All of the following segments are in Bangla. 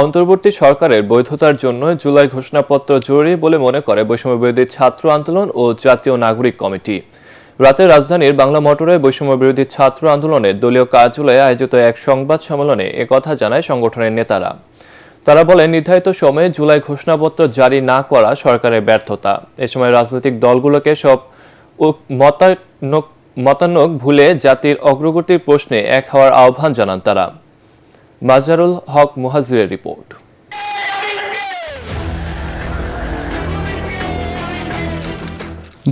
অন্তর্বর্তী সরকারের বৈধতার জন্য জুলাই ঘোষণাপত্র জরুরি বলে মনে করে বৈষম্যবিরোধী ছাত্র আন্দোলন ও জাতীয় নাগরিক কমিটি। রাতে রাজধানীর বাংলা মোটরে বৈষম্যবিরোধী ছাত্র আন্দোলনের দলীয় কার্যালয়ে আয়োজিত এক সংবাদ সম্মেলনে একথা জানায় সংগঠনের নেতারা। তারা বলেন, নির্ধারিত সময়ে জুলাই ঘোষণাপত্র জারি না করা সরকারের ব্যর্থতা। এ সময় রাজনৈতিক দলগুলোকে সব মতানৈক্য ভুলে জাতির অগ্রগতির প্রশ্নে এক হওয়ার আহ্বান জানান তারা। মাজহারুল হক মুহাজিরের রিপোর্ট।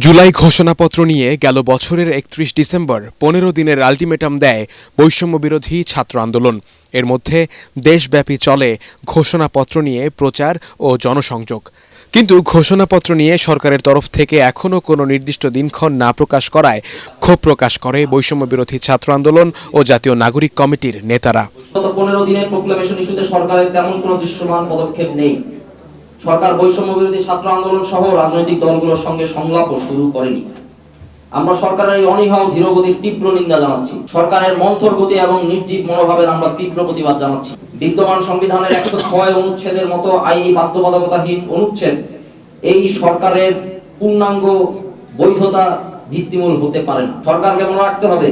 জুলাই ঘোষণাপত্র নিয়ে গেল বছরের ৩১ ডিসেম্বর ১৫ দিনের আলটিমেটাম দেয় বৈষম্যবিরোধী ছাত্র আন্দোলন। এর মধ্যে দেশব্যাপী চলে ঘোষণাপত্র নিয়ে প্রচার ও জনসংযোগ। কিন্তু ঘোষণাপত্র নিয়ে সরকারের তরফ থেকে এখনও কোনো নির্দিষ্ট দিনক্ষণ না প্রকাশ করায় ক্ষোভ প্রকাশ করে বৈষম্যবিরোধী ছাত্র আন্দোলন ও জাতীয় নাগরিক কমিটির নেতারা। গত ১৫ দিনের প্রোক্লামেশন ইস্যুতে সরকারের তেমন কোনো দৃশ্যমান পদক্ষেপ নেই। সরকার বৈষম্যবিরোধী ছাত্র আন্দোলন সহ রাজনৈতিক দলগুলোর সঙ্গে সংলাপও শুরু করেনি। আমরা সরকারের এই অনীহা ও ধীরগতির তীব্র নিন্দা জানাচ্ছি। সরকারের মন্থর গতি এবং নির্জীব মনোভাবের আমরা তীব্র প্রতিবাদ জানাচ্ছি। বিদ্যমান সংবিধানের ১০৬ অনুচ্ছেদের মতো আইনি বাধ্যবাধকতাহীন অনুচ্ছেদ এই সরকারের পূর্ণাঙ্গ বৈধতা ভিত্তিমূল হতে পারে না। সরকারকে মনে রাখতে হবে,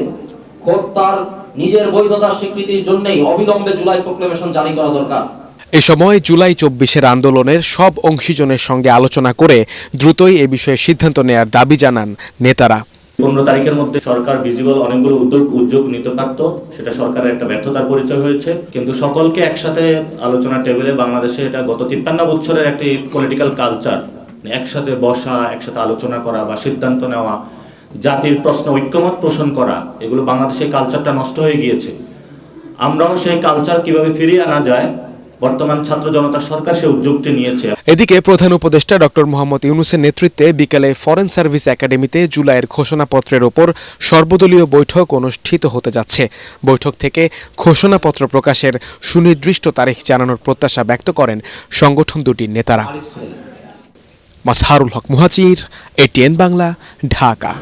খোদ তার নিজের বৈধতার স্বীকৃতির জন্যই অবিলম্বে জুলাই প্রোক্লেমেশন জারি করা দরকার। এ সময় জুলাই ২৪-এর আন্দোলনের সব অংশীজনের সঙ্গে আলোচনা করে দ্রুতই এ বিষয়ে সিদ্ধান্ত নেয়ার দাবি জানান নেতারা। ১৫ তারিখের মধ্যে সরকার ভিজিবল অনেকগুলো উদ্যোগ নিতে পারত, সেটা সরকারের একটা ব্যর্থতার পরিচয় হয়েছে। কিন্তু সকলকে একসাথে আলোচনার টেবিলে, বাংলাদেশে এটা গত ৫৩ বছরের একটি পলিটিক্যাল কালচার, একসাথে বসা, একসাথে আলোচনা করা বা সিদ্ধান্ত নেওয়া, জাতির প্রশ্ন ঐক্যমত পোষণ করা, এগুলো বাংলাদেশে কালচারটা নষ্ট হয়ে গিয়েছে। আমরাও সেই কালচার কিভাবে ফিরিয়ে আনা যায়, বর্তমান ছাত্র জনতা সরকার সে উদ্যোগটি নিয়েছে। এদিকে প্রধান উপদেষ্টা ডক্টর মোহাম্মদ ইউনূসের নেতৃত্বে বিকেলে ফরেন সার্ভিস একাডেমিতে জুলাইয়ের ঘোষণাপত্রের ওপর সর্বদলীয় বৈঠক অনুষ্ঠিত হতে যাচ্ছে। বৈঠক থেকে ঘোষণাপত্র প্রকাশের সুনির্দিষ্ট তারিখ জানানোর প্রত্যাশা ব্যক্ত করেন সংগঠন দুটির নেতারা। মাজহারুল হক মুহাজির, এটিএন বাংলা, ঢাকা।